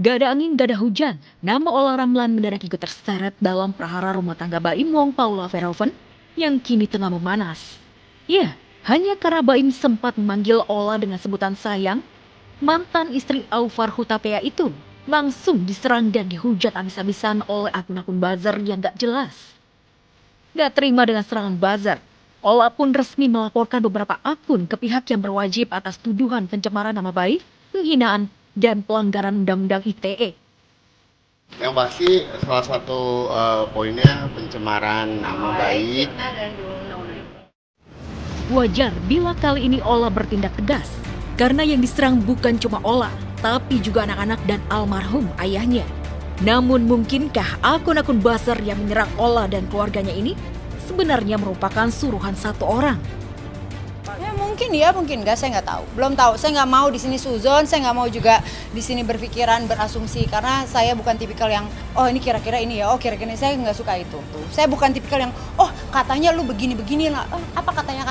Gak ada angin, gak ada hujan. Nama Ola Ramlan mendadak ikut terseret dalam prahara rumah tangga Baim Wong Paula Verhoeven yang kini tengah memanas. Ya, hanya karena Baim sempat memanggil Ola dengan sebutan sayang, mantan istri Aufar Hutapea itu langsung diserang dan dihujat habis-habisan oleh akun-akun buzzer yang gak jelas. Gak terima dengan serangan buzzer, Ola pun resmi melaporkan beberapa akun ke pihak yang berwajib atas tuduhan pencemaran nama baik, penghinaan, dan pelanggaran Undang-Undang ITE. Yang pasti salah satu poinnya pencemaran nama baik. Wajar bila kali ini Ola bertindak tegas, karena yang diserang bukan cuma Ola, tapi juga anak-anak dan almarhum ayahnya. Namun mungkinkah akun-akun buzzer yang menyerang Ola dan keluarganya ini sebenarnya merupakan suruhan satu orang? Ya mungkin enggak, saya nggak tahu. Belum tahu, saya nggak mau di sini suzon, saya nggak mau juga di sini berpikiran, berasumsi. Karena saya bukan tipikal yang, oh ini kira-kira ini ya, oh kira-kira ini, saya nggak suka itu. Saya bukan tipikal yang, oh katanya lu begini-begini lah, apa katanya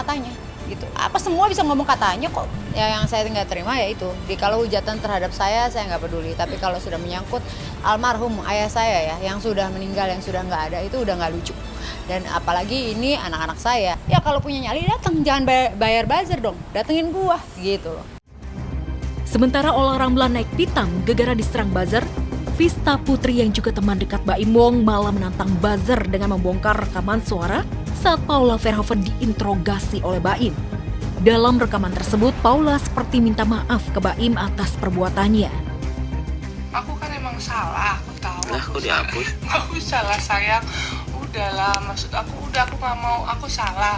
gitu. Apa semua bisa ngomong katanya kok. Ya yang saya nggak terima ya itu. Kalau hujatan terhadap saya nggak peduli. Tapi kalau sudah menyangkut almarhum ayah saya ya, yang sudah meninggal, yang sudah nggak ada, itu udah nggak lucu. Dan apalagi ini anak-anak saya, ya kalau punya nyali datang, jangan bayar buzzer dong, datengin gua gitu. Sementara Ola Ramlan naik pitam gegara diserang buzzer, Vista Putri yang juga teman dekat Baim Wong malah menantang buzzer dengan membongkar rekaman suara saat Paula Verhoeven diinterogasi oleh Baim. Dalam rekaman tersebut, Paula seperti minta maaf ke Baim atas perbuatannya. Aku kan emang salah, aku tahu. Nah, aku dihapus. Aku salah sayang. Udahlah, maksud aku aku nggak mau, aku salah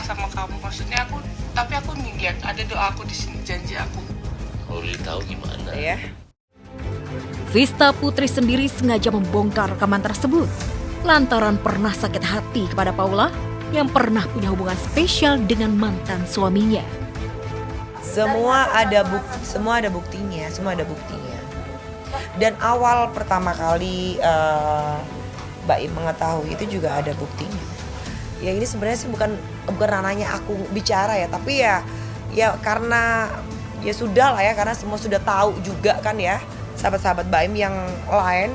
sama kamu, maksudnya tapi aku niat, ada doa aku di sini, janji aku. Kalau tahu gimana Ya. Vista Putri sendiri sengaja membongkar rekaman tersebut lantaran pernah sakit hati kepada Paula yang pernah punya hubungan spesial dengan mantan suaminya. Semua ada buktinya. Dan awal pertama kali Baim mengetahui itu juga ada buktinya. Ya ini sebenarnya sih bukan ranahnya aku bicara ya, tapi ya karena ya sudah lah ya, karena semua sudah tahu juga kan ya, sahabat-sahabat Baim yang lain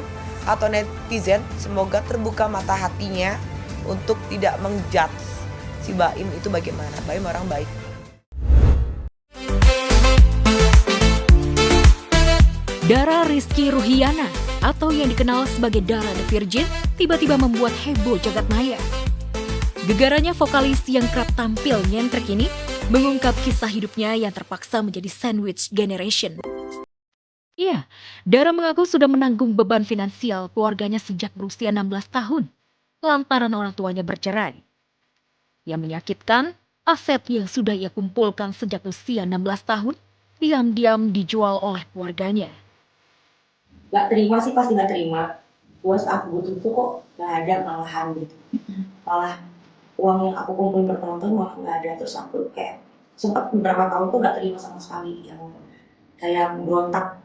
atau netizen, semoga terbuka mata hatinya untuk tidak menjudge si Baim itu bagaimana. Baim orang baik. Dara Rizky Ruhiana atau yang dikenal sebagai Dara The Virgin tiba-tiba membuat heboh jagat maya. Gegaranya vokalis yang kerap tampil nyentrik ini mengungkap kisah hidupnya yang terpaksa menjadi sandwich generation. Iya, Dara mengaku sudah menanggung beban finansial keluarganya sejak berusia 16 tahun lantaran orang tuanya bercerai. Yang menyakitkan, aset yang sudah ia kumpulkan sejak usia 16 tahun diam-diam dijual oleh keluarganya. Gak terima sih, pasti gak terima. Buat aku butuh tuh kok gak ada malahan gitu. Malah uang yang aku kumpulin bertahun-tahun malah gak ada. Terus aku kayak sempat beberapa tahun tuh gak terima sama sekali, yang kayak berontak.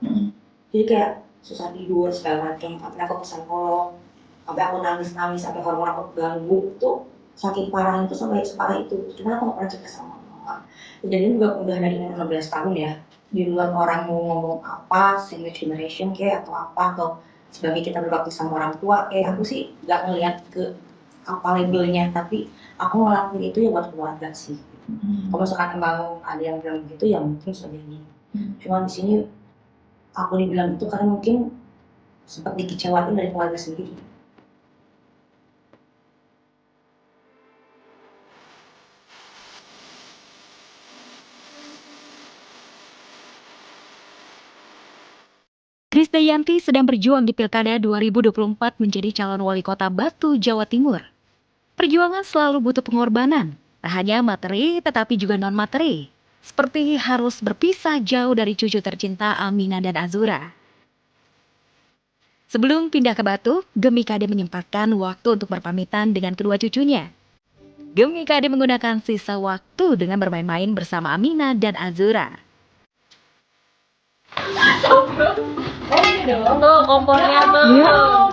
Jadi kayak susah tidur segala macam. Sampai aku pesan kolong, sampai aku nangis-nangis, sampai hormon aku ganggu tuh sakit parah itu sampai separah itu. Cuma aku gak pernah cerita sama mama. Jadi juga udah dari 16 tahun ya. Di luar orang mau ngomong apa, sandwich generation kayak atau apa, atau sebagai kita berbakti sama orang tua, kayak aku sih gak ngeliat ke apa labelnya, tapi aku ngelakuin itu ya buat keluarga sih. Kalau misalkan emang ada yang bilang gitu ya mungkin sebagainya. Cuma di sini aku dibilang itu karena mungkin sempat dikecewain dari keluarga sendiri. Krisdayanti sedang berjuang di Pilkada 2024 menjadi calon wali kota Batu, Jawa Timur. Perjuangan selalu butuh pengorbanan, tak hanya materi tetapi juga non-materi. Seperti harus berpisah jauh dari cucu tercinta Amina dan Azura. Sebelum pindah ke Batu, Gemi Kade menyempatkan waktu untuk berpamitan dengan kedua cucunya. Gemi Kade menggunakan sisa waktu dengan bermain-main bersama Amina dan Azura. Tuh kompornya tuh.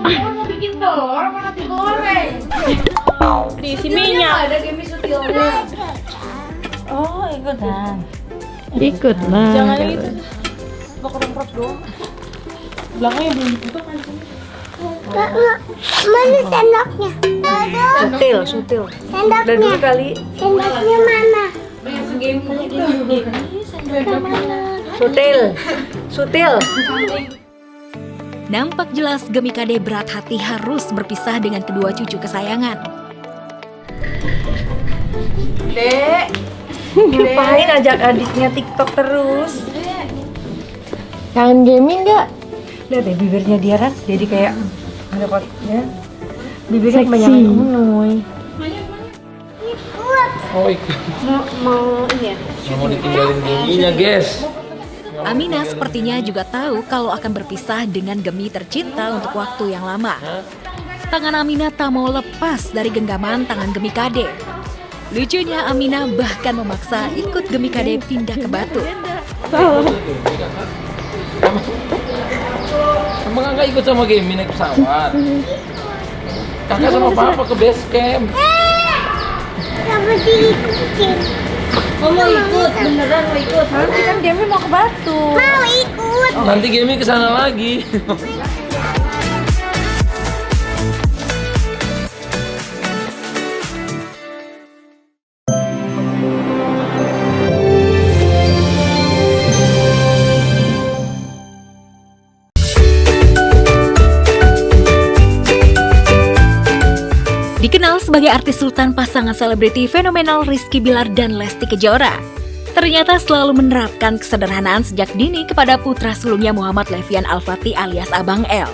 Aku mau bikin telur sama nasi goreng. Diisi minyak. Ada game sutilnya. Oh, ikutan. Ikut lah. Jangan itu. Bakar doang. Belakangnya belum ditutup kan? Mana sendoknya? Sutil, sutil. Sendoknya. Udah dulu kali. Sendoknya mana? Sutil, sutil. Nampak jelas Gemi Kade berat hati harus berpisah dengan kedua cucu kesayangan. Dek, ngapain ajak adiknya TikTok terus? Kangen gaming nggak? Lihat deh bibirnya dia kan, jadi kayak ada potnya. Bibirnya kebanyakan unuy. Oh ikut. Mau ini ya? Mau ditinggalin gaminya guys. Amina sepertinya juga tahu kalau akan berpisah dengan Gemi tercinta untuk waktu yang lama. Tangan Amina tak mau lepas dari genggaman tangan Gemi Kade. Lucunya Amina bahkan memaksa ikut Gemi Kade pindah ke Batu. Emang kakak ikut sama gaming naik pesawat? Kakak sama papa ke base camp. Kamu diikutin. Oh, mau ikut, beneran mau ikut. Nanti kan Gemi mau ke Batu. Mau ikut. Nanti gaming kesana lagi. Dikenal sebagai artis sultan pasangan selebriti fenomenal Rizky Bilar dan Lesti Kejora. Ternyata selalu menerapkan kesederhanaan sejak dini kepada putra sulungnya Muhammad Levian Al-Fatih alias Abang L.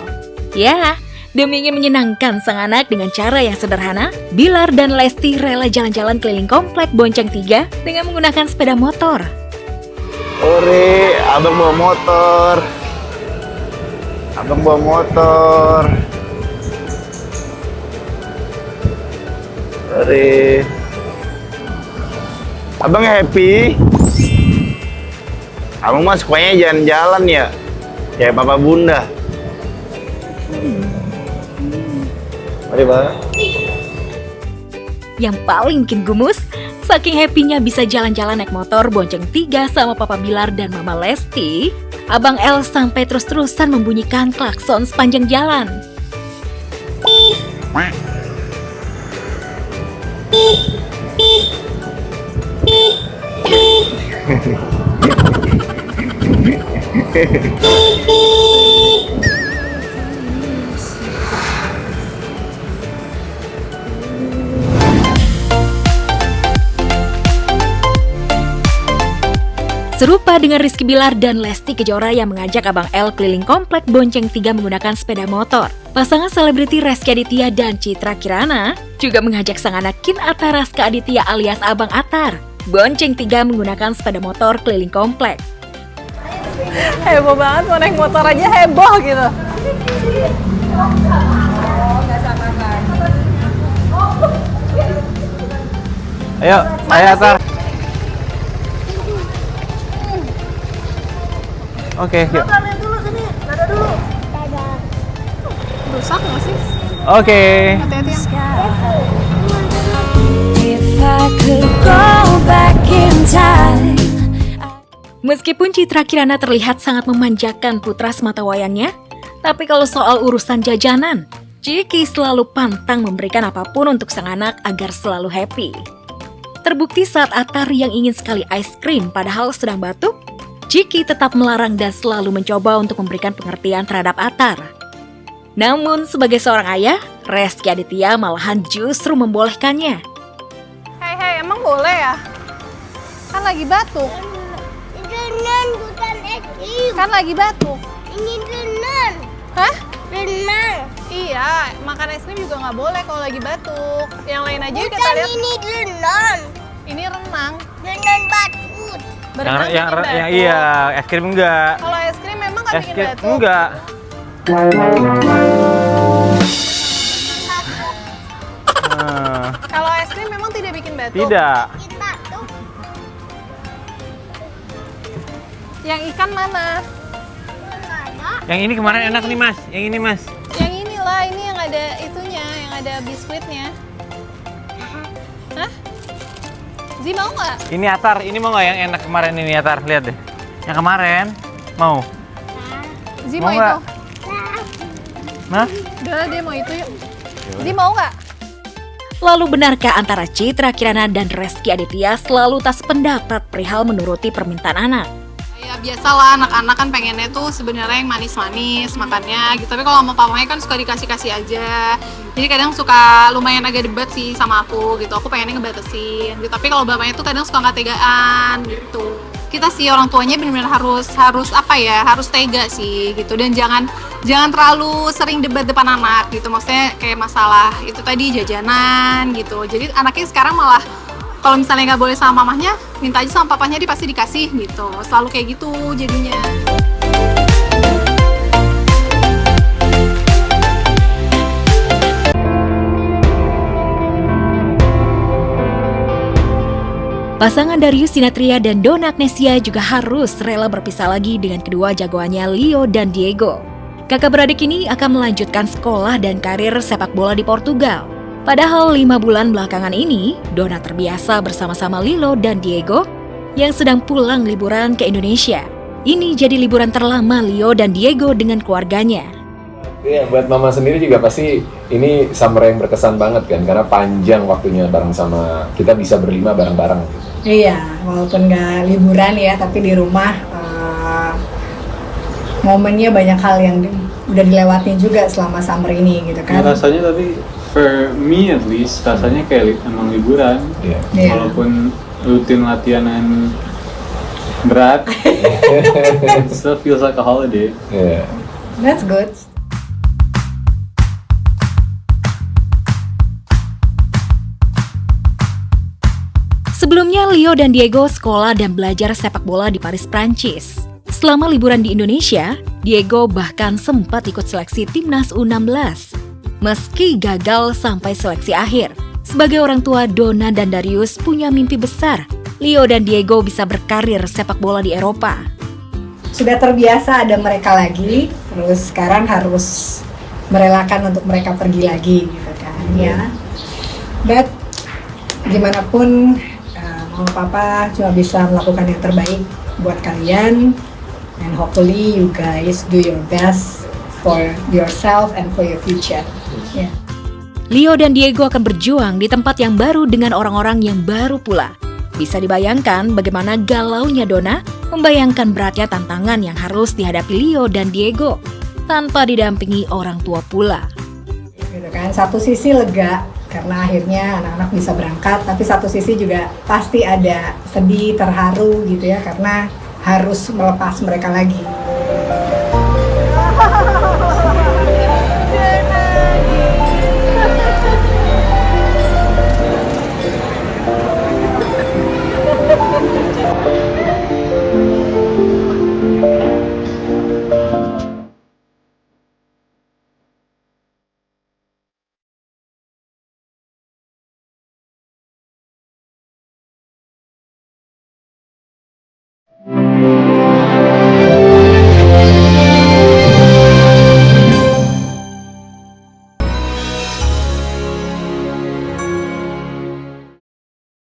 Ya, demi ingin menyenangkan sang anak dengan cara yang sederhana, Bilar dan Lesti rela jalan-jalan keliling komplek Bonceng 3 dengan menggunakan sepeda motor. Ore, abang bawa motor. Abang bawa motor. Ore. Abang happy? Abang mah sukanya jalan-jalan ya? Kayak papa bunda. Mari, Bang. Yang paling bikin gemes, saking happy-nya bisa jalan-jalan naik motor Bonceng 3 sama Papa Bilar dan Mama Lesti, Abang L sampai terus-terusan membunyikan klakson sepanjang jalan. Serupa dengan Rizky Bilar dan Lesti Kejora yang mengajak Abang L keliling komplek Bonceng 3 menggunakan sepeda motor. Pasangan selebriti Rezky Aditya dan Citra Kirana juga mengajak sang anak Kin Atta Raska Aditya alias Abang Atar. Bonceng 3 menggunakan sepeda motor keliling komplek. Heboh banget, mau naik motor aja heboh gitu. Ayo, Atar. Oke, yuk. Rusak nggak sih? Oke. Hati-hati ya. Meskipun Citra Kirana terlihat sangat memanjakan putra semata wayangnya, tapi kalau soal urusan jajanan, Ciki selalu pantang memberikan apapun untuk sang anak agar selalu happy. Terbukti saat Atar yang ingin sekali ice cream padahal sedang batuk, Ciki tetap melarang dan selalu mencoba untuk memberikan pengertian terhadap Atar. Namun sebagai seorang ayah, Rezky Aditya malahan justru membolehkannya. Hei, emang boleh ya? Kan lagi batuk. Renang bukan es krim. Kan lagi batuk. Ini renang. Hah? Renang. Iya, makan es krim juga nggak boleh kalau lagi batuk. Yang lain aja kita Bukan lihat. ini renang. Ini renang. Renang batuk. Berenang bikin batuk. Iya, es krim enggak. Kalau es krim memang nggak Es bikin krim batuk. enggak. Kalau es krim memang tidak bikin batuk. Tidak. Bikin batuk. Yang ikan mana? Yang ini kemarin enak nih, Mas. Yang ini, Mas. Yang inilah, ini yang ada itunya, yang ada biskuitnya. Hah? Zi mau nggak? Ini Atar, ini mau nggak yang enak kemarin ini Atar? Lihat deh. Yang kemarin mau. Zi Mau mau nggak? itu? Nah, Udah dia mau itu yuk. Zee mau nggak? Lalu benarkah antara Citra Kirana dan Rezky Aditya selalu tak sependapat perihal menuruti permintaan anak? Ya biasalah anak-anak kan pengennya tuh sebenarnya yang manis-manis makannya gitu. Tapi kalau sama papanya kan suka dikasih-kasih aja. Jadi kadang suka lumayan agak debat sih sama aku gitu. Aku pengennya ngebatasin gitu. Tapi kalau bapaknya tuh kadang suka nggak tegaan gitu. Kita sih orang tuanya benar-benar harus apa ya, harus tega sih gitu. Dan jangan terlalu sering debat depan anak gitu. Maksudnya kayak masalah itu tadi jajanan gitu. Jadi anaknya sekarang malah kalau misalnya nggak boleh sama mamahnya, minta aja sama papanya, dia pasti dikasih gitu. Selalu kayak gitu jadinya. Pasangan Darius Sinathrya dan Donna Agnesia juga harus rela berpisah lagi dengan kedua jagoannya Leo dan Diego. Kakak beradik ini akan melanjutkan sekolah dan karir sepak bola di Portugal. Padahal 5 bulan belakangan ini, Donna terbiasa bersama-sama Lilo dan Diego yang sedang pulang liburan ke Indonesia. Ini jadi liburan terlama Leo dan Diego dengan keluarganya. Iya, buat mama sendiri juga pasti ini summer yang berkesan banget kan, karena panjang waktunya bareng sama kita, bisa berlima bareng-bareng. Iya, walaupun nggak liburan ya, tapi di rumah momennya banyak hal yang udah dilewatin juga selama summer ini gitu kan. Ya, rasanya tapi for me at least rasanya kayak emang liburan. Yeah. Walaupun rutin latihanan berat, it still feels like a holiday. Yeah. That's good. Sebelumnya, Leo dan Diego sekolah dan belajar sepak bola di Paris, Prancis. Selama liburan di Indonesia, Diego bahkan sempat ikut seleksi timnas U16. Meski gagal sampai seleksi akhir, sebagai orang tua, Donna dan Darius punya mimpi besar. Leo dan Diego bisa berkarir sepak bola di Eropa. Sudah terbiasa ada mereka lagi, terus sekarang harus merelakan untuk mereka pergi lagi gitu kan ya. But gimana pun mama papa cuma bisa melakukan yang terbaik buat kalian, and hopefully you guys do your best for yourself and for your future. Yeah. Leo dan Diego akan berjuang di tempat yang baru dengan orang-orang yang baru pula. Bisa dibayangkan bagaimana galaunya Donna membayangkan beratnya tantangan yang harus dihadapi Leo dan Diego tanpa didampingi orang tua pula. Gitu kan, satu sisi lega karena akhirnya anak-anak bisa berangkat, tapi satu sisi juga pasti ada sedih, terharu gitu ya, karena harus melepas mereka lagi.